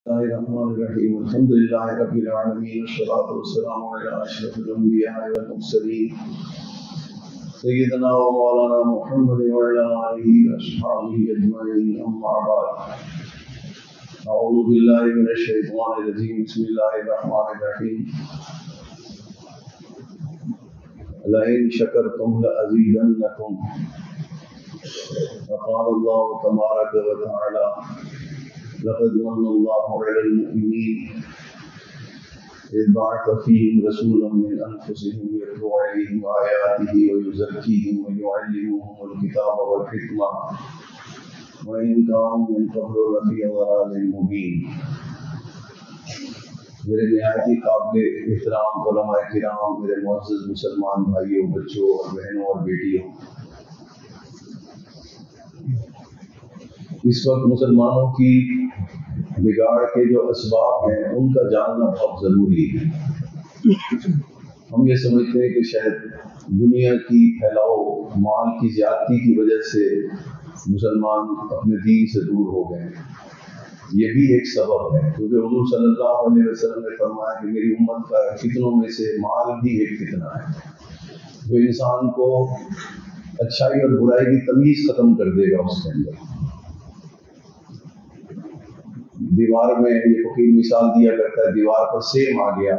الله الرحمن الرحيم الحمد لله رب العالمين والصلاة والسلام على أشرف الأنبياء والمرسلين سيدنا ومولانا محمد وعلى آله وأصحابه أجمعين أما بعد أعوذ بالله من الشيطان الرجيم بسم الله الرحمن الرحيم لئن شكرتم لأزيدنكم وقال الله تبارك وتعالى لقد من الله على المؤمنين إذ بعث فيهم رسولا من أنفسهم يتلو عليهم آياته ويزكيهم ويعلمهم الكتاب والحكمة وإن كانوا من قبل لفي ضلال مبين. میرے نہایت ہی قابل احترام علماء کرام، میرے معزز مسلمان بھائیوں، بچوں اور بہنوں اور بیٹیوں، اس وقت مسلمانوں کی بگاڑ کے جو اسباب ہیں ان کا جاننا بہت ضروری ہے۔ ہم یہ سمجھتے ہیں کہ شاید دنیا کی پھیلاؤ، مال کی زیادتی کی وجہ سے مسلمان اپنے دین سے دور ہو گئے ہیں۔ یہ بھی ایک سبب ہے، کیونکہ حضور صلی اللہ علیہ وسلم نے فرمایا کہ میری امت کا فتنوں میں سے مال بھی ایک فتنہ ہے، جو انسان کو اچھائی اور برائی کی تمیز ختم کر دے گا۔ اس کے اندر دیوار میں یہ فقیر مثال دیا کرتا ہے، دیوار پر سیم آ گیا،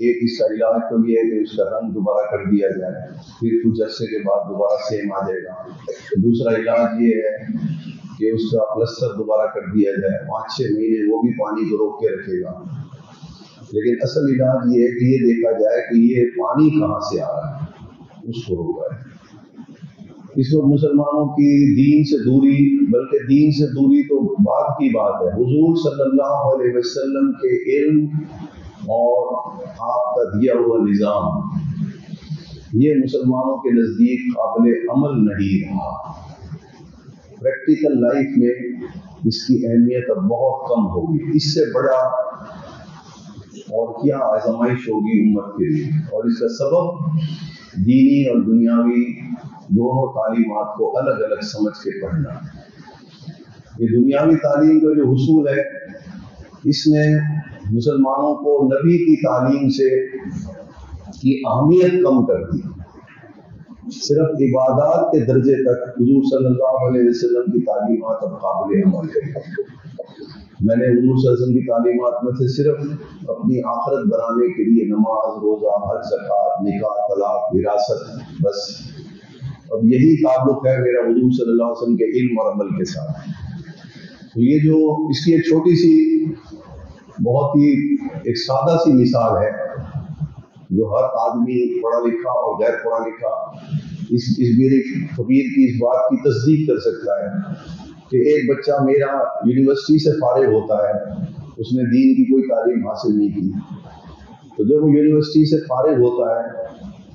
ایک اس کا علاج تو یہ ہے کہ اس کا رنگ دوبارہ کر دیا جائے، پھر کچھ عرصے کے بعد دوبارہ سیم آ جائے گا۔ دوسرا علاج یہ ہے کہ اس کا پلسٹر دوبارہ کر دیا جائے، 5-6 مہینے وہ بھی پانی کو روک کے رکھے گا۔ لیکن اصل علاج یہ ہے کہ یہ دیکھا جائے کہ یہ پانی کہاں سے آ رہا ہے، اس کو روکا ہے۔ اس وقت مسلمانوں کی دین سے دوری، بلکہ دین سے دوری تو بعد کی بات ہے، حضور صلی اللہ علیہ وسلم کے علم اور آپ کا دیا ہوا نظام یہ مسلمانوں کے نزدیک قابل عمل نہیں رہا۔ پریکٹیکل لائف میں اس کی اہمیت اب بہت کم ہوگی۔ اس سے بڑا اور کیا آزمائش ہوگی امت کے لیے، اور اس کا سبب دینی اور دنیاوی دونوں تعلیمات کو الگ الگ سمجھ کے پڑھنا۔ یہ دنیاوی تعلیم کا جو حصول ہے، اس نے مسلمانوں کو نبی کی تعلیم سے کی اہمیت کم کر دی۔ صرف عبادات کے درجے تک حضور صلی اللہ علیہ وسلم کی تعلیمات اب قابل عمل ہے۔ میں نے حضور صلی اللہ علیہ وسلم کی تعلیمات میں سے صرف اپنی آخرت بنانے کے لیے نماز، روزہ، حج، زکوٰۃ، نکاح، طلاق، وراثت، بس اب یہی تعلق ہے میرا حضور صلی اللہ علیہ وسلم کے علم اور عمل کے ساتھ۔ تو یہ جو اس کی ایک چھوٹی سی، بہت ہی ایک سادہ سی مثال ہے، جو ہر آدمی پڑھا لکھا اور غیر پڑھا لکھا اس میرے فقیر کی اس بات کی تصدیق کر سکتا ہے کہ ایک بچہ میرا یونیورسٹی سے فارغ ہوتا ہے، اس نے دین کی کوئی تعلیم حاصل نہیں کی، تو جب وہ یونیورسٹی سے فارغ ہوتا ہے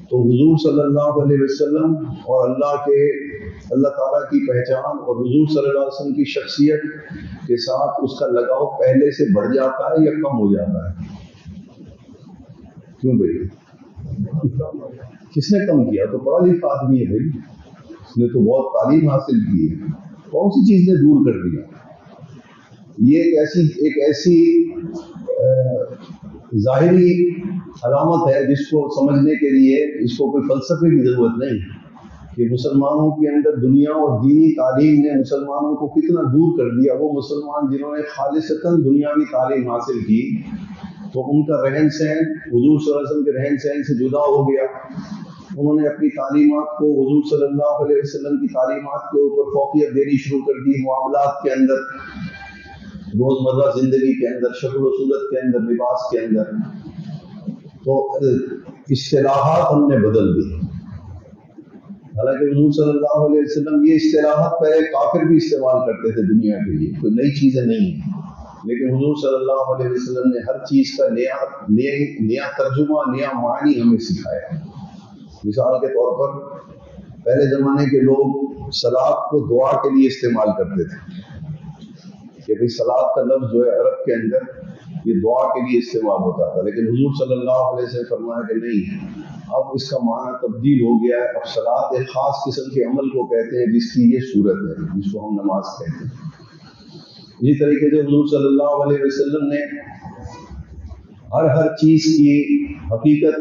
تو حضور صلی اللہ علیہ وسلم اور اللہ تعالیٰ کی پہچان اور حضور صلی اللہ علیہ وسلم کی شخصیت کے ساتھ اس کا لگاؤ پہلے سے بڑھ جاتا ہے یا کم ہو جاتا ہے؟ کیوں بھائی؟ کس نے کم کیا؟ تو پڑھا لکھا آدمی ہے بھائی، اس نے تو بہت تعلیم حاصل کی ہے، کون سی چیز نے دور کر دیا؟ یہ ایک ایسی ظاہری علامت ہے جس کو سمجھنے کے لیے اس کو کوئی فلسفے کی ضرورت نہیں کہ مسلمانوں کے اندر دنیا اور دینی تعلیم نے مسلمانوں کو کتنا دور کر دیا۔ وہ مسلمان جنہوں نے خالصتاً دنیاوی تعلیم حاصل کی تو ان کا رہن سہن حضور صلی اللہ علیہ وسلم کے رہن سہن سے جدا ہو گیا۔ انہوں نے اپنی تعلیمات کو حضور صلی اللہ علیہ وسلم کی تعلیمات کے اوپر فوقیت دینی شروع کر دی، معاملات کے اندر، روزمرہ زندگی کے اندر، شکل و صورت کے اندر، لباس کے اندر۔ تو اصطلاحات ہم نے بدل دی، حالانکہ حضور صلی اللہ علیہ وسلم یہ اصطلاحات پہلے کافر بھی استعمال کرتے تھے دنیا کے لیے، کوئی نئی چیزیں نہیں ہیں، لیکن حضور صلی اللہ علیہ وسلم نے ہر چیز کا نیا ترجمہ، نیا معنی ہمیں سکھایا۔ مثال کے طور پر پہلے زمانے کے لوگ صلاۃ کو دعا کے لیے استعمال کرتے تھے کہ بھئی صلاۃ کا لفظ جو ہے عرب کے اندر یہ دعا کے لیے استعمال ہوتا تھا، لیکن حضور صلی اللہ علیہ وسلم نے فرمایا کہ نہیں، اب اس کا معنی تبدیل ہو گیا ہے، اب صلاۃ ایک خاص قسم کے عمل کو کہتے ہیں جس کی یہ صورت ہے، جس کو ہم نماز کہتے ہیں۔ اسی طریقے سے حضور صلی اللہ علیہ وسلم نے ہر چیز کی حقیقت،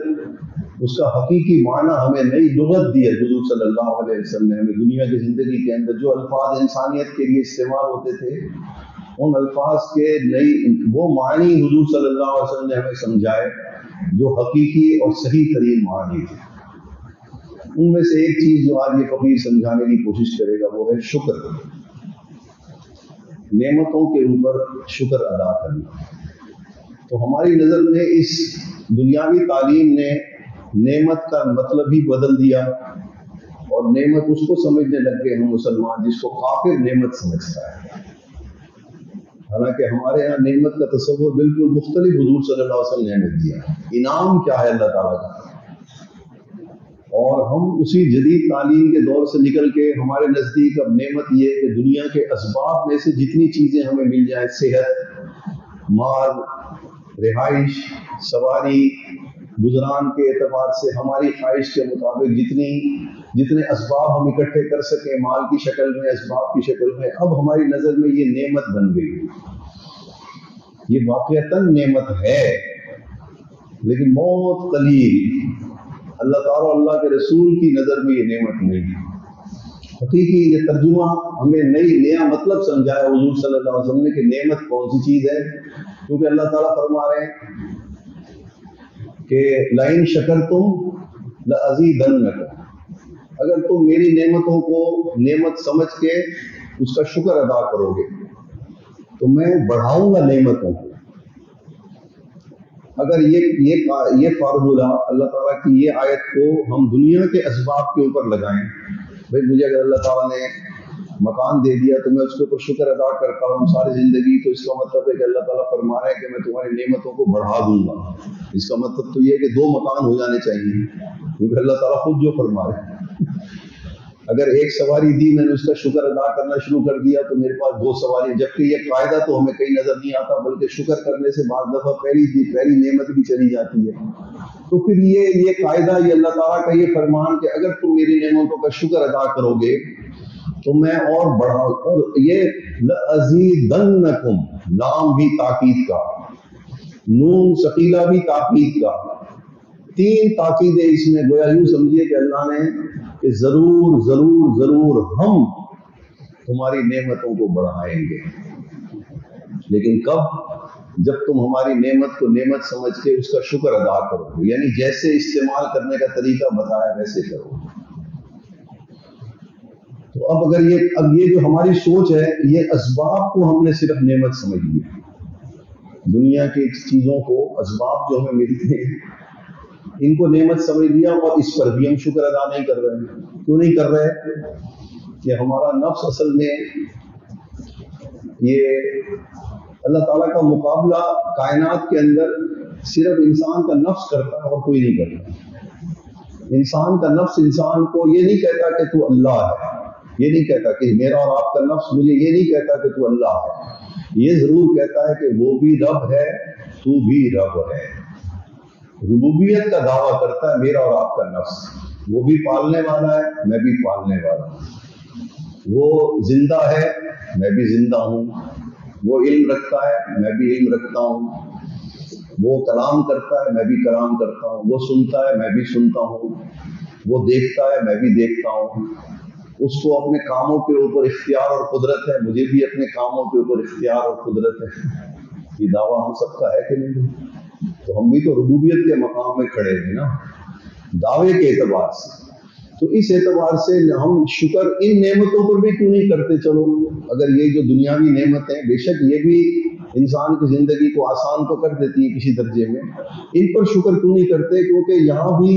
اس کا حقیقی معنی ہمیں نئی لغت دی ہے۔ حضور صلی اللہ علیہ وسلم نے ہمیں دنیا کی زندگی کے اندر جو الفاظ انسانیت کے لیے استعمال ہوتے تھے، ان الفاظ کے وہ معنی حضور صلی اللہ علیہ وسلم نے ہمیں سمجھائے جو حقیقی اور صحیح ترین معنی تھے۔ ان میں سے ایک چیز جو آج یہ فقیر سمجھانے کی کوشش کرے گا وہ ہے شکر، نعمتوں کے اوپر شکر ادا کرنا۔ تو ہماری نظر میں اس دنیاوی تعلیم نے نعمت کا مطلب ہی بدل دیا، اور نعمت اس کو سمجھنے لگ گئے ہم مسلمان جس کو کافر نعمت سمجھتا ہے۔ حالانکہ ہمارے یہاں نعمت کا تصور بالکل مختلف حضور صلی اللہ علیہ وسلم نے ہمیں دیا۔ انعام کیا ہے اللہ تعالیٰ کا، اور ہم اسی جدید تعلیم کے دور سے نکل کے ہمارے نزدیک اب نعمت یہ ہے کہ دنیا کے اسباب میں سے جتنی چیزیں ہمیں مل جائیں، صحت، مال، رہائش، سواری، گزران کے اعتبار سے ہماری خواہش کے مطابق جتنے اسباب ہم اکٹھے کر سکیں مال کی شکل میں، اسباب کی شکل میں، اب ہماری نظر میں یہ نعمت بن گئی۔ یہ واقعتاً نعمت ہے، لیکن بہت قلیل۔ اللہ تعالیٰ اللہ کے رسول کی نظر میں یہ نعمت نہیں ہے۔ حقیقی یہ ترجمہ ہمیں نیا مطلب سمجھایا حضور صلی اللہ علیہ وسلم نے کہ نعمت کون سی چیز ہے، کیونکہ اللہ تعالیٰ فرما رہے ہیں کہ لَإِن شَكَرْتُمْ لَأَزِيدَنَّكُمْ، اگر تم میری نعمتوں کو نعمت سمجھ کے اس کا شکر ادا کرو گے تو میں بڑھاؤں گا نعمتوں کو۔ اگر یہ فارمولہ اللہ تعالیٰ کی یہ آیت کو ہم دنیا کے اسباب کے اوپر لگائیں، بھائی مجھے اگر اللہ تعالیٰ نے مکان دے دیا تو میں اس کے اوپر شکر ادا کرتا ہوں ساری زندگی، تو اس کا مطلب ہے کہ اللہ تعالیٰ فرما رہا ہے کہ میں تمہاری نعمتوں کو بڑھا دوں گا۔ اس کا مطلب تو یہ ہے کہ 2 مکان ہو جانے چاہیے، کیونکہ اللہ تعالیٰ خود جو فرما رہے ہیں۔ اگر ایک سواری دی، میں نے اس کا شکر ادا کرنا شروع کر دیا تو میرے پاس 2 سواری، جبکہ یہ قاعدہ تو ہمیں کہیں نظر نہیں آتا، بلکہ شکر کرنے سے بعض دفعہ پہلی نعمت بھی چلی جاتی ہے۔ تو پھر یہ قاعدہ، یہ اللہ تعالیٰ کا یہ فرمان کہ اگر تم میری نعمتوں کا شکر ادا کرو گے تو میں اور بڑھاؤں۔ اور یہ لَأَزِيدَنَّكُمْ، لام بھی تاکید کا، نون ثقیلہ بھی تاکید کا، 3 تاکیدیں اس میں، گویا یوں سمجھیے کہ اللہ نے کہ ضرور ضرور ضرور ہم تمہاری نعمتوں کو بڑھائیں گے۔ لیکن کب؟ جب تم ہماری نعمت کو نعمت سمجھ کے اس کا شکر ادا کرو، یعنی جیسے استعمال کرنے کا طریقہ بتایا ویسے کرو۔ تو اب یہ جو ہماری سوچ ہے، یہ اسباب کو ہم نے صرف نعمت سمجھ لیا، دنیا کی چیزوں کو، اسباب جو ہمیں ملتے ہیں ان کو نعمت سمجھ لیا، اور اس پر بھی ہم شکر ادا نہیں کر رہے ہیں۔ کیوں نہیں کر رہے؟ کہ ہمارا نفس اصل میں یہ اللہ تعالیٰ کا مقابلہ کائنات کے اندر صرف انسان کا نفس کرتا ہے اور کوئی نہیں کرتا۔ انسان کا نفس انسان کو یہ نہیں کہتا کہ تو اللہ ہے، یہ نہیں کہتا کہ میرا اور آپ کا نفس مجھے یہ نہیں کہتا کہ تو اللہ ہے، یہ ضرور کہتا ہے کہ وہ بھی رب ہے، تو بھی رب ہے۔ ربوبیت کا دعویٰ کرتا ہے میرا اور آپ کا نفس، وہ بھی پالنے والا ہے، میں بھی پالنے والا ہوں، وہ زندہ ہے، میں بھی زندہ ہوں، وہ علم رکھتا ہے، میں بھی علم رکھتا ہوں، وہ کلام کرتا ہے، میں بھی کلام کرتا ہوں، وہ سنتا ہے، میں بھی سنتا ہوں، وہ دیکھتا ہے، میں بھی دیکھتا ہوں، اس کو اپنے کاموں کے اوپر اختیار اور قدرت ہے، مجھے بھی اپنے کاموں کے اوپر اختیار اور قدرت ہے۔ یہ دعویٰ ہم سب کا ہے کہ نہیں؟ تو ہم بھی تو ربوبیت کے مقام میں کھڑے ہیں نا، دعوے کے اعتبار سے۔ تو اس اعتبار سے ہم شکر ان نعمتوں پر بھی کیوں نہیں کرتے؟ چلو اگر یہ جو دنیاوی نعمتیں بے شک یہ بھی انسان کی زندگی کو آسان تو کر دیتی ہے کسی درجے میں، ان پر شکر کیوں نہیں کرتے؟ کیونکہ یہاں بھی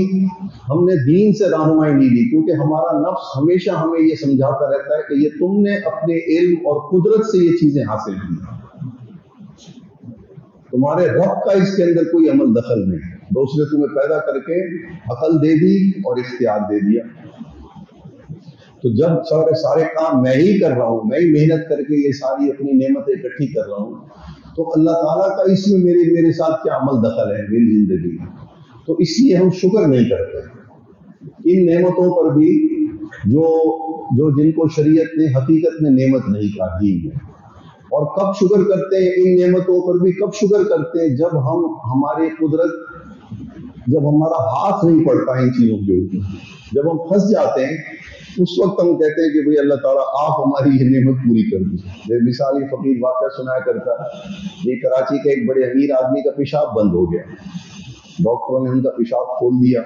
ہم نے دین سے رہنمائی نہیں لی، کیونکہ ہمارا نفس ہمیشہ ہمیں یہ سمجھاتا رہتا ہے کہ یہ تم نے اپنے علم اور قدرت سے یہ چیزیں حاصل کی، تمہارے رب کا اس کے اندر کوئی عمل دخل نہیں، بس نے تمہیں پیدا کر کے عقل دے دی اور اختیار دے دیا۔ تو جب سارے کام میں ہی کر رہا ہوں، میں ہی محنت کر کے یہ ساری اپنی نعمتیں اکٹھی کر رہا ہوں، تو اللہ تعالیٰ کا اس میں میرے ساتھ کیا عمل دخل ہے میری زندگی میں؟ تو اس لیے ہم شکر نہیں کرتے ان نعمتوں پر بھی جو جن کو شریعت نے حقیقت میں نعمت نہیں کہا، دین ہے۔ اور کب شکر کرتے ہیں ان نعمتوں پر بھی؟ کب شکر کرتے ہیں؟ جب ہم ہماری قدرت، جب ہمارا ہاتھ نہیں پڑتا ان چیزوں کے اوپر، جب ہم پھنس جاتے ہیں اس وقت ہم کہتے ہیں کہ بھئی اللہ تعالیٰ آپ ہماری یہ نعمت پوری کر دی۔ یہ مثالی فقیر واقعہ سنایا کرتا ہے، یہ کراچی کے ایک بڑے امیر آدمی کا پیشاب بند ہو گیا، ڈاکٹروں نے ان کا پیشاب کھول دیا،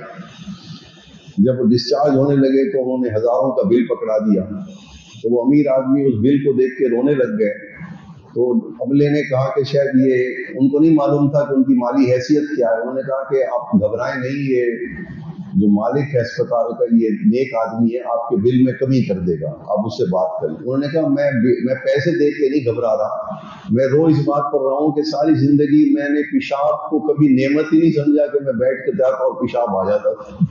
جب وہ ڈسچارج ہونے لگے تو انہوں نے ہزاروں کا بل پکڑا دیا، تو وہ امیر آدمی اس بل کو دیکھ کے رونے لگ گئے۔ تو عملے نے کہا کہ شاید یہ، ان کو نہیں معلوم تھا کہ ان کی مالی حیثیت کیا ہے، انہوں نے کہا کہ آپ گھبرائیں نہیں، یہ جو مالک ہے اسپتال کا یہ نیک آدمی ہے، آپ کے بل میں کمی کر دے گا، آپ اس سے بات کریں۔ انہوں نے کہا میں پیسے دیکھ کے نہیں گھبرا رہا، میں روز اس بات پر رہا ہوں کہ ساری زندگی میں نے پیشاب کو کبھی نعمت ہی نہیں سمجھا کہ میں بیٹھ کے جاتا اور پیشاب آ جاتا تھا۔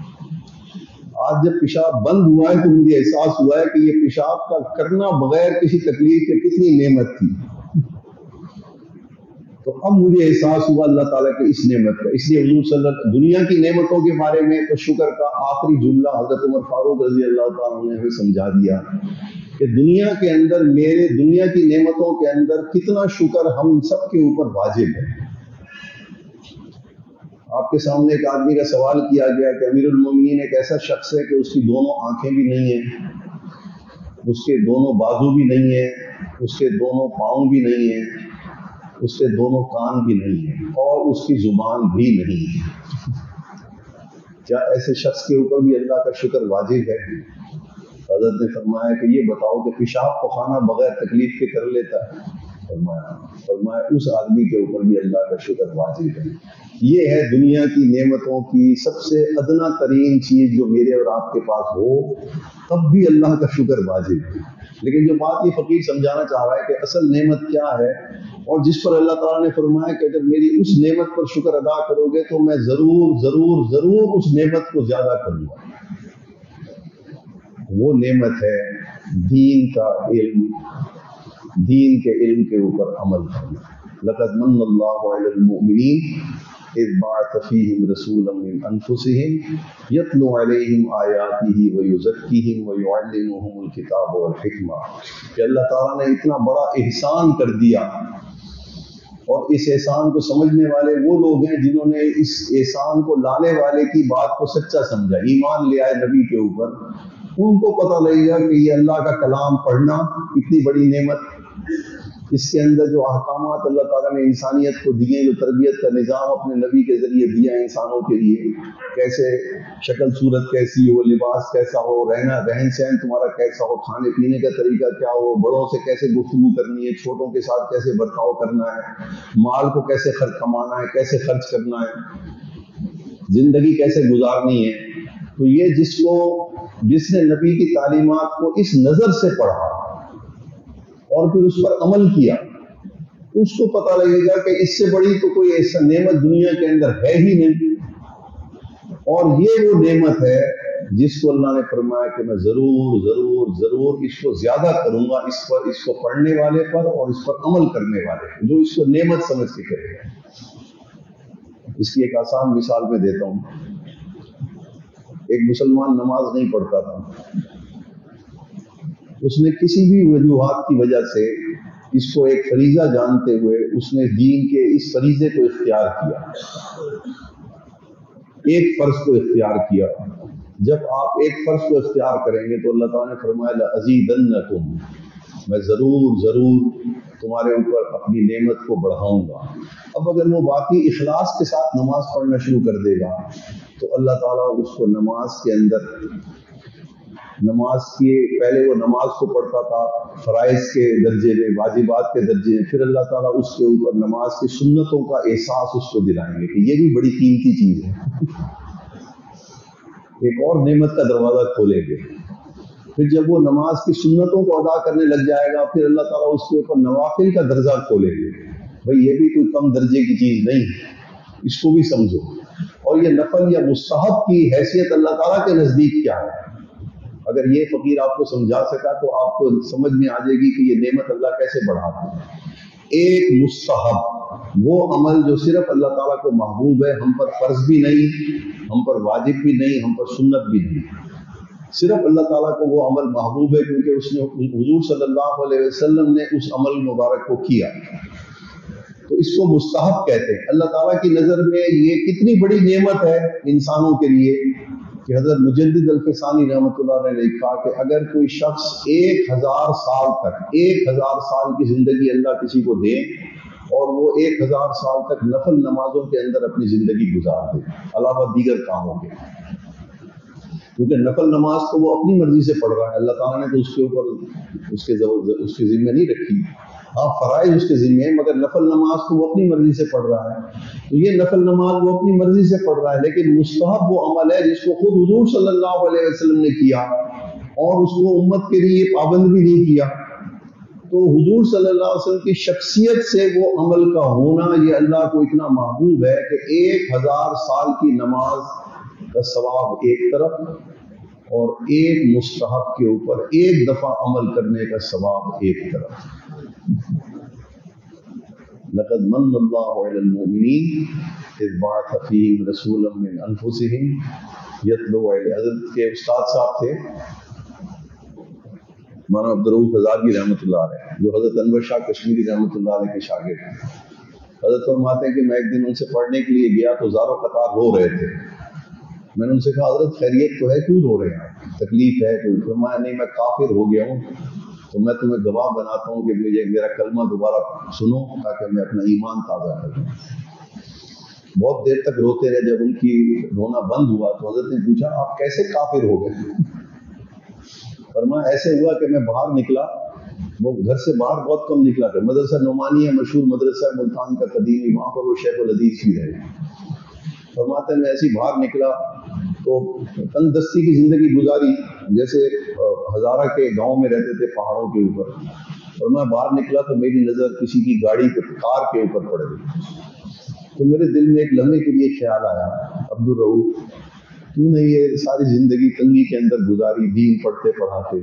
آج جب پیشاب بند ہوا ہے تو مجھے احساس ہوا ہے کہ یہ پیشاب کا کرنا بغیر کسی تکلیف کے کتنی نعمت تھی۔ تو اب مجھے احساس ہوا اللہ تعالیٰ کی اس نعمت کا۔ اس لیے حضور صلی اللہ علیہ وسلم دنیا کی نعمتوں کے بارے میں تو شکر کا آخری جملہ حضرت عمر فاروق رضی اللہ تعالیٰ نے ہمیں سمجھا دیا کہ دنیا کے اندر، میرے دنیا کی نعمتوں کے اندر کتنا شکر ہم سب کے اوپر واجب ہے۔ آپ کے سامنے ایک آدمی کا سوال کیا گیا کہ امیر المومنین ایک ایسا شخص ہے کہ اس کی دونوں آنکھیں بھی نہیں ہیں، اس کے دونوں بازو بھی نہیں ہیں، اس کے دونوں پاؤں بھی نہیں ہیں، اس کے دونوں کان بھی نہیں ہیں، اور اس کی زبان بھی نہیں ہے، کیا ایسے شخص کے اوپر بھی اللہ کا شکر واجب ہے؟ حضرت نے فرمایا کہ یہ بتاؤ کہ پیشاب پخانا بغیر تکلیف کے کر لیتا ہے؟ فرمایا اس آدمی کے اوپر بھی اللہ کا شکر واجب ہے۔ یہ ہے دنیا کی نعمتوں کی سب سے ادنا ترین چیز جو میرے اور آپ کے پاس ہو، تب بھی اللہ کا شکر واجب ہے۔ لیکن جو بات یہ فقیر سمجھانا چاہ رہا ہے کہ اصل نعمت کیا ہے، اور جس پر اللہ تعالیٰ نے فرمایا کہ اگر میری اس نعمت پر شکر ادا کرو گے تو میں ضرور ضرور ضرور اس نعمت کو زیادہ کروں گا، وہ نعمت ہے دین کا علم، دین کے علم کے اوپر عمل کرنا۔ لقد من اللہ علی المؤمنین اذ بعث فیہم رسولا من انفسہم یتلو علیہم آیاتہ ویزکیہم ویعلمہم الکتاب والحکمہ، کہ اللہ تعالیٰ نے اتنا بڑا احسان کر دیا، اور اس احسان کو سمجھنے والے وہ لوگ ہیں جنہوں نے اس احسان کو لانے والے کی بات کو سچا سمجھا، ایمان لے آئے نبی کے اوپر، ان کو پتہ لگے گا کہ یہ اللہ کا کلام پڑھنا اتنی بڑی نعمت، اس کے اندر جو احکامات اللہ تعالیٰ نے انسانیت کو دیے، جو تربیت کا نظام اپنے نبی کے ذریعے دیا انسانوں کے لیے، کیسے شکل صورت کیسی ہو، لباس کیسا ہو، رہن سہن تمہارا کیسا ہو، کھانے پینے کا طریقہ کیا ہو، بڑوں سے کیسے گفتگو کرنی ہے، چھوٹوں کے ساتھ کیسے برتاؤ کرنا ہے، مال کو کیسے کمانا ہے، کیسے خرچ کرنا ہے، زندگی کیسے گزارنی ہے۔ تو یہ جس نے نبی کی تعلیمات کو اس نظر سے پڑھا اور پھر اس پر عمل کیا، اس کو پتہ لگے گا کہ اس سے بڑی تو کوئی ایسا نعمت دنیا کے اندر ہے ہی نہیں، اور یہ وہ نعمت ہے جس کو اللہ نے فرمایا کہ میں ضرور ضرور ضرور اس کو زیادہ کروں گا، اس کو پڑھنے والے پر اور اس پر عمل کرنے والے پر، جو اس کو نعمت سمجھ کے کرے گا۔ اس کی ایک آسان مثال میں دیتا ہوں۔ ایک مسلمان نماز نہیں پڑھتا تھا، اس نے کسی بھی وجوہات کی وجہ سے اس کو ایک فریضہ جانتے ہوئے اس نے دین کے اس فریضے کو اختیار کیا، ایک فرض کو اختیار کیا۔ جب آپ ایک فرض کو اختیار کریں گے تو اللہ تعالیٰ نے فرمایا لَأَزِيدَنَّكُمْ، میں ضرور ضرور تمہارے اوپر اپنی نعمت کو بڑھاؤں گا۔ اب اگر وہ واقعی اخلاص کے ساتھ نماز پڑھنا شروع کر دے گا تو اللہ تعالیٰ اس کو نماز کے اندر، نماز کے پہلے وہ نماز کو پڑھتا تھا فرائض کے درجے میں، واجبات کے درجے میں، پھر اللہ تعالیٰ اس کے اوپر نماز کی سنتوں کا احساس اس کو دلائیں گے کہ یہ بھی بڑی قیمتی چیز ہے، ایک اور نعمت کا دروازہ کھولیں گے۔ پھر جب وہ نماز کی سنتوں کو ادا کرنے لگ جائے گا، پھر اللہ تعالیٰ اس کے اوپر نوافل کا درجہ کھولیں گے، بھئی یہ بھی کوئی کم درجے کی چیز نہیں ہے، اس کو بھی سمجھو، اور یہ نفل یا مستحب کی حیثیت اللہ تعالیٰ کے نزدیک کیا ہے۔ اگر یہ فقیر آپ کو سمجھا سکا تو آپ کو سمجھ میں آ جائے گی کہ یہ نعمت اللہ کیسے بڑھاتا ہے۔ ایک مستحب، وہ عمل جو صرف اللہ تعالیٰ کو محبوب ہے، ہم پر فرض بھی نہیں، ہم پر واجب بھی نہیں، ہم پر سنت بھی نہیں، صرف اللہ تعالیٰ کو وہ عمل محبوب ہے کیونکہ اس نے حضور صلی اللہ علیہ وسلم نے اس عمل مبارک کو کیا، تو اس کو مستحب کہتے ہیں۔ اللہ تعالیٰ کی نظر میں یہ کتنی بڑی نعمت ہے انسانوں کے لیے کہ حضرت مجدد الفسانی رحمۃ اللہ نے لکھا کہ اگر کوئی شخص 1000 سال تک 1000 سال کی زندگی اللہ کسی کو دے اور وہ 1000 سال تک نفل نمازوں کے اندر اپنی زندگی گزار دے علاوہ دیگر کاموں کے، کیونکہ نفل نماز تو وہ اپنی مرضی سے پڑھ رہا ہے، اللہ تعالیٰ نے تو اس کے اوپر اس کے ذمہ نہیں رکھی، ہاں فرائض اس کے ذمہ ہے، مگر نفل نماز تو وہ اپنی مرضی سے پڑھ رہا ہے، تو یہ نفل نماز وہ اپنی مرضی سے پڑھ رہا ہے، لیکن مستحب وہ عمل ہے جس کو خود حضور صلی اللہ علیہ وسلم نے کیا اور اس کو امت کے لیے پابند بھی نہیں کیا، تو حضور صلی اللہ علیہ وسلم کی شخصیت سے وہ عمل کا ہونا یہ اللہ کو اتنا محبوب ہے کہ 1000 سال کی نماز کا ثواب ایک طرف اور ایک مستحب کے اوپر ایک دفعہ عمل کرنے کا ثواب ایک طرف۔ لقد من اللہ علی المؤمنین اذ بعث فیہم رسولا من انفسہم یتلو علیہم۔ حضرت کے استاد صاحب تھے مولانا عبدالرؤوف ہزاروی رحمۃ اللہ علیہ، جو حضرت انور شاہ کشمیری رحمۃ اللہ علیہ کے شاگرد ہیں۔ حضرت فرماتے ہیں کہ میں ایک دن ان سے پڑھنے کے لیے گیا تو زارو قطار رو رہے تھے، میں نے ان سے کہا حضرت خیریت تو ہے، کیوں رو رہے ہیں، تکلیف ہے کوئی؟ فرمایا نہیں میں کافر ہو گیا ہوں، تو میں تمہیں گواہ بناتا ہوں کہ مجھے میرا کلمہ دوبارہ سنو تاکہ میں اپنا ایمان تازہ کروں۔ بہت دیر تک روتے رہے، جب ان کی رونا بند ہوا تو حضرت نے پوچھا آپ کیسے کافر ہو گئے؟ فرمایا ایسے ہوا کہ میں باہر نکلا، وہ گھر سے باہر بہت کم نکلا تھا، مدرسہ نعمانیہ مشہور مدرسہ ملتان کا قدیمی، وہاں پر وہ شیخ الحدیث بھی رہے۔ فرماتے ہیں میں ایسے ہی باہر نکلا تو تنگ دستی کی زندگی گزاری، جیسے ہزارہ کے گاؤں میں رہتے تھے پہاڑوں کے اوپر، اور میں باہر نکلا تو میری نظر کسی کی گاڑی کار کے اوپر پڑ گئی، تو میرے دل میں ایک لمحے کے لیے خیال آیا عبدالرؤوف تو نے یہ ساری زندگی تنگی کے اندر گزاری، دین پڑھتے پڑھاتے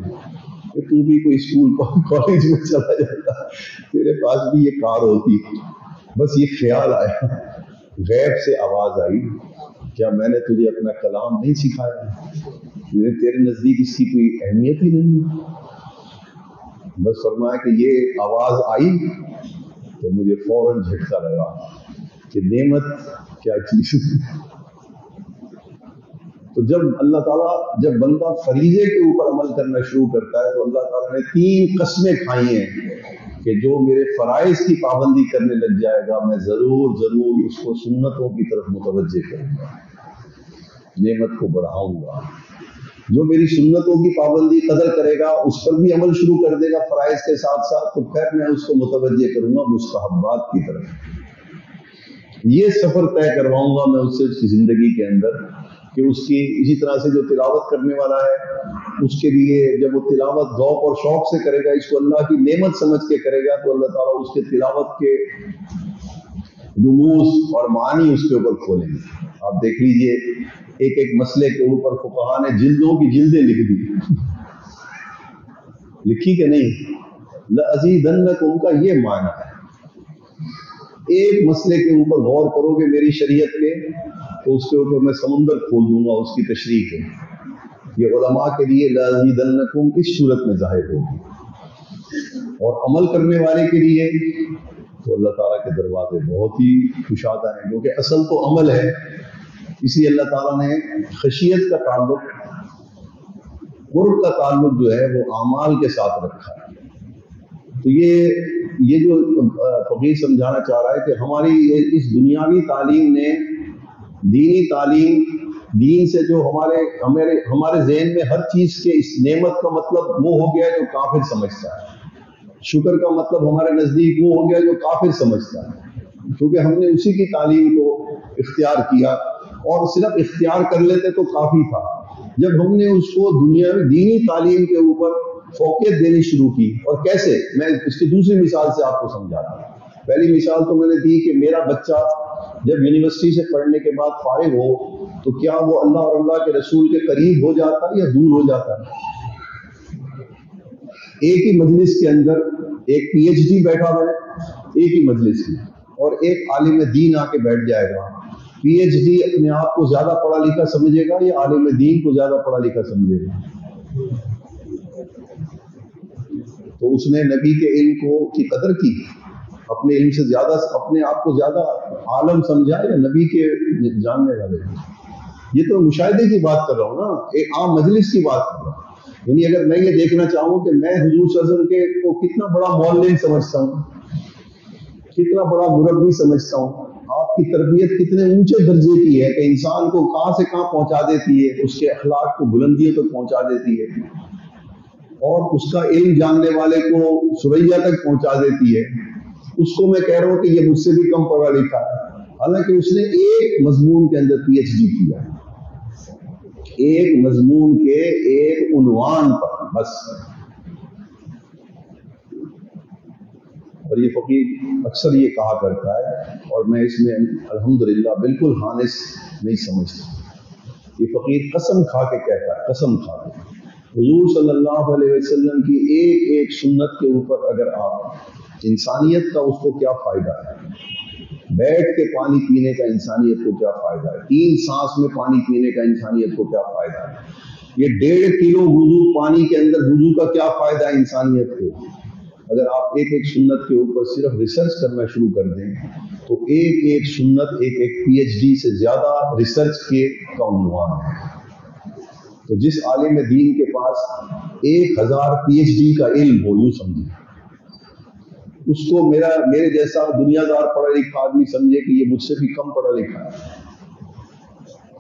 کہ تو بھی کوئی اسکول کالج میں چلا جاتا، تیرے پاس بھی یہ کار ہوتی۔ بس یہ خیال آیا، غیب سے آواز آئی کیا میں نے تجھے اپنا کلام نہیں سکھایا؟ تیرے نزدیک اس کی کوئی اہمیت ہی نہیں ہے؟ بس فرمایا کہ یہ آواز آئی تو مجھے فوراً جھٹکا لگا کہ نعمت کیا چیز۔ تو جب اللہ تعالیٰ جب بندہ فریضے کے اوپر عمل کرنا شروع کرتا ہے تو اللہ تعالیٰ نے 3 قسمیں کھائی ہیں کہ جو میرے فرائض کی پابندی کرنے لگ جائے گا میں ضرور اس کو سنتوں کی طرف متوجہ کروں گا، نعمت کو بڑھاؤں گا۔ جو میری سنتوں کی پابندی قدر کرے گا اس پر بھی عمل شروع کر دے گا فرائض کے ساتھ ساتھ، تو پھر میں اس کو متوجہ کروں گا مستحبات کی طرف۔ یہ سفر طے کرواؤں گا میں اس سے اس کی زندگی کے اندر کہ اس کی اسی طرح سے جو تلاوت کرنے والا ہے اس کے لیے جب وہ تلاوت ذوق اور شوق سے کرے گا، اس کو اللہ کی نعمت سمجھ کے کرے گا، تو اللہ تعالیٰ اس کے تلاوت کے رموز اور معانی اس کے اوپر کھولیں گے۔ آپ دیکھ لیجئے ایک ایک مسئلے کے اوپر فقہا نے جلدوں کی جلدیں لکھ دی، لکھی کہ نہیں؟ لَأَزِيدَنَّكُمْ کا یہ معنی ہے، ایک مسئلے کے اوپر غور کرو گے میری شریعت کے تو اس کے اوپر میں سمندر کھول دوں گا اس کی تشریح کے۔ یہ علماء کے لیے لَأَزِيدَنَّكُمْ اس صورت میں ظاہر ہوگی، اور عمل کرنے والے کے لیے تو اللہ تعالیٰ کے دروازے بہت ہی کشادہ ہیں، کیونکہ اصل تو عمل ہے، اسی اللہ تعالیٰ نے خشیت کا تعلق، قرب کا تعلق جو ہے وہ اعمال کے ساتھ رکھا ہے۔ تو یہ جو فقیر سمجھانا چاہ رہا ہے کہ ہماری اس دنیاوی تعلیم نے، دینی تعلیم، دین سے جو ہمارے ذہن میں ہر چیز کے اس نعمت کا مطلب وہ ہو گیا جو کافر سمجھتا ہے، شکر کا مطلب ہمارے نزدیک وہ ہو گیا جو کافر سمجھتا ہے، کیونکہ ہم نے اسی کی تعلیم کو اختیار کیا، اور صرف اختیار کر لیتے تو کافی تھا۔ جب ہم نے اس کو دنیاوی دینی تعلیم کے اوپر فوقیت دینی شروع کی، اور کیسے، میں اس کی دوسری مثال سے آپ کو سمجھاتا ہوں۔ پہلی مثال تو میں نے دی کہ میرا بچہ جب یونیورسٹی سے پڑھنے کے بعد فارغ ہو تو کیا وہ اللہ اور اللہ کے رسول کے قریب ہو جاتا ہے یا دور ہو جاتا ہے؟ ایک ہی مجلس کے اندر ایک پی ایچ ڈی بیٹھا ہوا ہے ایک ہی مجلس میں، اور ایک عالم دین آ کے بیٹھ جائے گا، پی ایچ ڈی اپنے آپ کو زیادہ پڑھا لکھا سمجھے گا یا عالم دین کو زیادہ پڑھا لکھا سمجھے گا؟ تو اس نے نبی کے علم کی قدر کی، اپنے علم سے زیادہ اپنے آپ کو زیادہ عالم سمجھا یا نبی کے جاننے والے؟ یہ تو مشاہدے کی بات کر رہا ہوں نا، ایک عام مجلس کی بات کر رہا ہوں۔ یعنی اگر میں یہ دیکھنا چاہوں کہ میں حضور صلی اللہ علیہ وسلم کو کتنا بڑا معلم سمجھتا ہوں، کتنا بڑا مربی سمجھتا ہوں، آپ کی تربیت کتنے اونچے درجے کی ہے کہ انسان کو کہاں سے کہاں پہنچا دیتی ہے، اس کے اخلاق کو بلندیوں تک پہنچا دیتی ہے، اور اس کا علم جاننے والے کو سریا تک پہنچا دیتی ہے، اس کو میں کہہ رہا ہوں کہ یہ مجھ سے بھی کم پڑھا لکھا ہے، حالانکہ اس نے ایک مضمون کے اندر پی ایچ ڈی کیا، ایک مضمون کے ایک عنوان پر بس۔ اور یہ فقیر اکثر یہ کہا کرتا ہے، اور میں اس میں الحمدللہ بالکل ہانس نہیں سمجھتا، یہ فقیر قسم کھا کے کہتا ہے، قسم کھا کے، حضور صلی اللہ علیہ وسلم کی ایک ایک سنت کے اوپر اگر آپ انسانیت کا اس کو کیا فائدہ ہے، بیٹھ کے پانی پینے کا انسانیت کو کیا فائدہ ہے، 3 سانس میں پانی پینے کا انسانیت کو کیا فائدہ ہے، یہ 1.5 کلو وضو پانی کے اندر وضو کا کیا فائدہ ہے انسانیت کو، اگر آپ ایک ایک سنت کے اوپر صرف ریسرچ کرنا شروع کر دیں تو ایک ایک سنت ایک ایک پی ایچ ڈی سے زیادہ ریسرچ کے کا عنوان ہے۔ تو جس عالم دین کے پاس 1000 پی ایچ ڈی کا علم ہو، یوں سمجھیں، اس کو میرے جیسا دنیا دار پڑھا لکھا آدمی سمجھے کہ یہ مجھ سے بھی کم پڑھا لکھا ہے،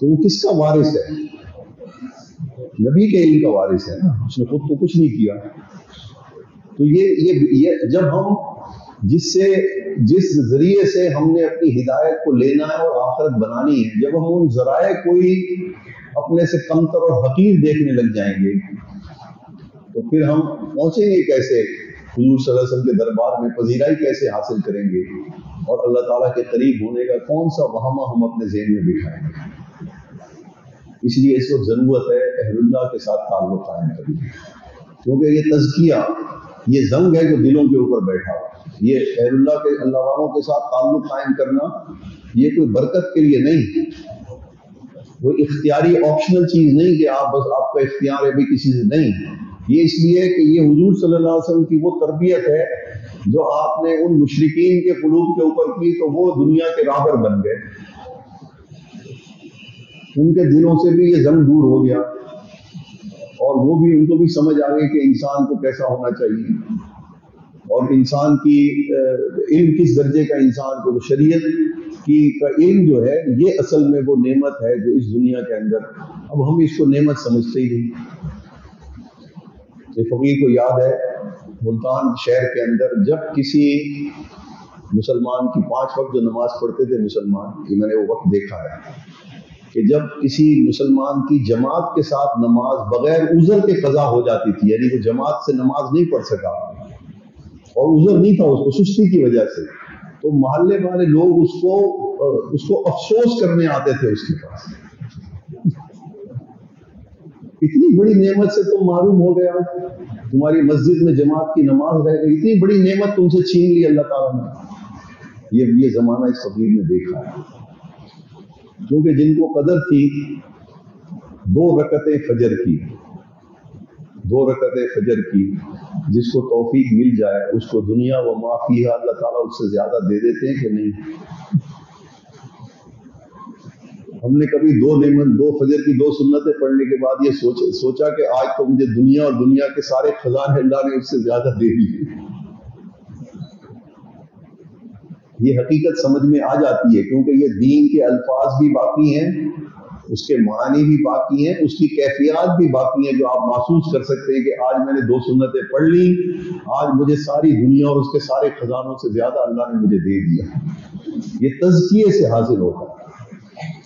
تو وہ کس کا وارث ہے؟ نبی کے علم کا وارث ہے نا، اس نے خود تو کچھ نہیں کیا۔ تو یہ جب ہم جس ذریعے سے ہم نے اپنی ہدایت کو لینا ہے اور آخرت بنانی ہے، جب ہم ان ذرائع کوئی اپنے سے کمتر اور حقیر دیکھنے لگ جائیں گے تو پھر ہم پہنچیں گے کیسے حضور صلی اللہ علیہ وسلم کے دربار میں، پذیرائی کیسے حاصل کریں گے، اور اللہ تعالیٰ کے قریب ہونے کا کون سا وہمہ ہم اپنے ذہن میں بٹھائیں گے۔ اس لیے اس وقت ضرورت ہے اہل اللہ کے ساتھ تعلق قائم کرنے، کیونکہ یہ تزکیہ، یہ زنگ ہے جو دلوں کے اوپر بیٹھا ہوا، یہ اہل اللہ کے اللہ والوں کے ساتھ تعلق قائم کرنا یہ کوئی برکت کے لیے نہیں، وہ اختیاری آپشنل چیز نہیں کہ آپ بس آپ کا اختیار ہے بھی کسی سے، نہیں، یہ اس لیے کہ یہ حضور صلی اللہ علیہ وسلم کی وہ تربیت ہے جو آپ نے ان مشرکین کے قلوب کے اوپر کی تو وہ دنیا کے راہبر بن گئے، ان کے دلوں سے بھی یہ زنگ دور ہو گیا، اور وہ بھی ان کو بھی سمجھ آ گئی کہ انسان کو کیسا ہونا چاہیے، اور انسان کی علم کس درجے کا انسان کو، شریعت کی کا علم جو ہے یہ اصل میں وہ نعمت ہے جو اس دنیا کے اندر اب ہم اس کو نعمت سمجھتے ہی نہیں۔ یہ فقیر کو یاد ہے ملتان شہر کے اندر جب کسی مسلمان کی 5 وقت جو نماز پڑھتے تھے مسلمان، یہ میں نے وہ وقت دیکھا ہے کہ جب کسی مسلمان کی جماعت کے ساتھ نماز بغیر عذر کے قضا ہو جاتی تھی، یعنی وہ جماعت سے نماز نہیں پڑھ سکا اور عذر نہیں تھا اس کو سستی کی وجہ سے، تو محلے والے لوگ اس کو افسوس کرنے آتے تھے اس کے پاس، اتنی بڑی نعمت سے تم معروم ہو گیا، تمہاری مسجد میں جماعت کی نماز رہ گئی، اتنی بڑی نعمت تم سے چھین لی اللہ تعالیٰ نے۔ یہ زمانہ اس فقیر نے دیکھا ہے، کیونکہ جن کو قدر تھی 2 رکعتیں فجر کی، 2 رکعتیں فجر کی، جس کو توفیق مل جائے اس کو دنیا و ما فیہا اللہ تعالیٰ اس سے زیادہ دے دیتے ہیں کہ نہیں؟ ہم نے کبھی 2 فجر کی 2 سنتیں پڑھنے کے بعد یہ سوچا کہ آج تو مجھے دنیا اور دنیا کے سارے خزانے اللہ نے اس سے زیادہ دے دیے؟ یہ حقیقت سمجھ میں آ جاتی ہے، کیونکہ یہ دین کے الفاظ بھی باقی ہیں، اس کے معنی بھی باقی ہیں، اس کی کیفیات بھی باقی ہیں، جو آپ محسوس کر سکتے ہیں کہ آج میں نے 2 سنتیں پڑھ لی، آج مجھے ساری دنیا اور اس کے سارے خزانوں سے زیادہ اللہ نے مجھے دے دیا۔ یہ تزکیے سے حاصل ہوتا ہے،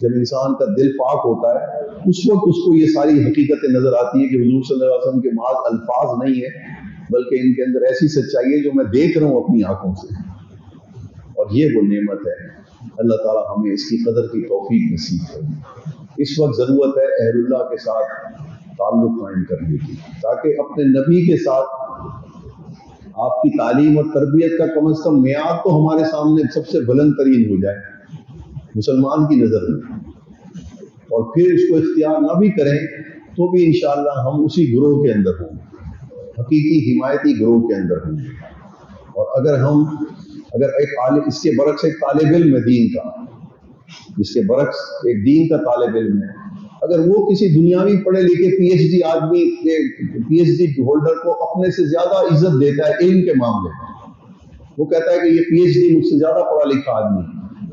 جب انسان کا دل پاک ہوتا ہے اس وقت اس کو یہ ساری حقیقتیں نظر آتی ہیں کہ حضور صلی اللہ علیہ وسلم کے محض الفاظ نہیں ہے، بلکہ ان کے اندر ایسی سچائی ہے جو میں دیکھ رہا ہوں اپنی آنکھوں سے، اور یہ وہ نعمت ہے۔ اللہ تعالیٰ ہمیں اس کی قدر کی توفیق نصیب کرے۔ اس وقت ضرورت ہے اہل اللہ کے ساتھ تعلق قائم کرنے کی، تاکہ اپنے نبی کے ساتھ آپ کی تعلیم اور تربیت کا کم از کم معیار تو ہمارے سامنے سب سے بلند ترین ہو جائے مسلمان کی نظر میں، اور پھر اس کو اختیار نہ بھی کریں تو بھی انشاءاللہ ہم اسی گروہ کے اندر ہوں گے۔ حقیقی حمایتی گروہ کے اندر ہوں گے۔ اور اگر ایک اس کے برعکس ایک طالب علم ہے دین کا، اس کے برعکس ایک دین کا طالب علم ہے، اگر وہ کسی دنیاوی پڑھے لکھے پی ایچ ڈی آدمی پی ایچ ڈی ہولڈر کو اپنے سے زیادہ عزت دیتا ہے علم کے معاملے میں، وہ کہتا ہے کہ یہ پی ایچ ڈی مجھ سے زیادہ پڑھا لکھا آدمی ہے،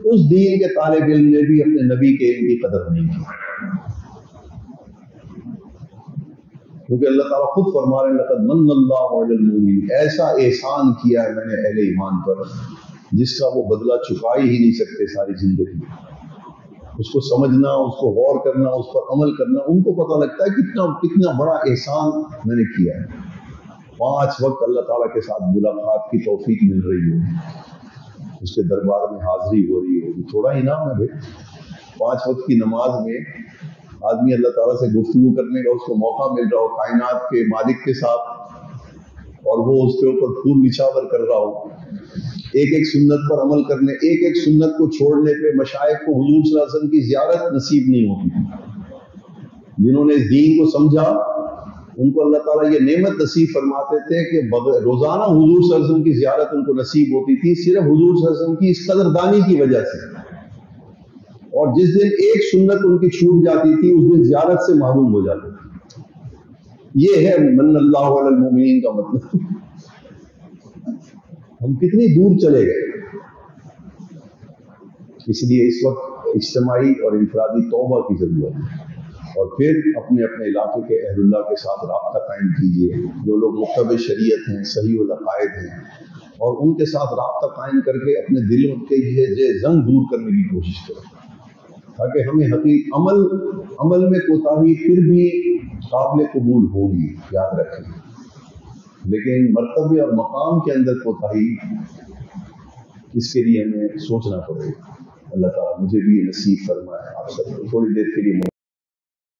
اس دین کے طالب علم نے بھی اپنے نبی کے علم کی قدر نہیں کی، کیونکہ اللہ تعالیٰ خود فرما رہے ہیں لقد من اللہ علی المؤمنین، ایسا احسان کیا ہے میں نے اہل ایمان پر جس کا وہ بدلہ چکا ہی نہیں سکتے ساری زندگی۔ اس کو سمجھنا، اس کو غور کرنا، اس پر عمل کرنا، ان کو پتہ لگتا ہے کتنا بڑا احسان میں نے کیا ہے۔ 5 وقت اللہ تعالیٰ کے ساتھ ملاقات کی توفیق مل رہی ہو، اس کے دربار میں حاضری ہو رہی ہو، تھوڑا انعام ہے بھائی۔ 5 وقت کی نماز میں آدمی اللہ تعالیٰ سے گفتگو کرنے کا اس کو موقع مل رہا ہو کائنات کے مالک کے ساتھ، اور وہ اس کے اوپر پھول نچھاور کر رہا ہو، ایک ایک سنت پر عمل کرنے، ایک ایک سنت کو چھوڑنے پہ مشائخ کو حضور صلی اللہ علیہ وسلم کی زیارت نصیب نہیں ہوتی تھی۔ جنہوں نے اس دین کو سمجھا ان کو اللہ تعالیٰ یہ نعمت نصیب فرماتے تھے کہ روزانہ حضور صلی اللہ علیہ وسلم کی زیارت ان کو نصیب ہوتی تھی، صرف حضور صلی اللہ علیہ وسلم کی اس قدردانی کی وجہ سے۔ اور جس دن ایک سنت ان کی چھوٹ جاتی تھی اس دن زیارت سے محروم ہو جاتے تھے۔ یہ ہے من اللہ علی المؤمنین کا مطلب۔ ہم کتنی دور چلے گئے۔ اس لیے اس وقت اجتماعی اور انفرادی توبہ کی ضرورت ہے، اور پھر اپنے اپنے علاقے کے اہل اللہ کے ساتھ رابطہ قائم کیجیے، جو لوگ متبع شریعت ہیں، صحیح العقائد ہیں، اور ان کے ساتھ رابطہ قائم کر کے اپنے دلوں کے یہ زنگ دور کرنے کی کوشش کریں، تاکہ ہمیں عمل میں کوتاہی پھر بھی قابل قبول ہوگی، یاد رکھیں، لیکن مرتبے اور مقام کے اندر کوتاہی، اس کے لیے ہمیں سوچنا پڑے گا۔ اللہ تعالیٰ مجھے بھی یہ نصیب فرمائے، آپ سب کو تھوڑی دیر کے لیے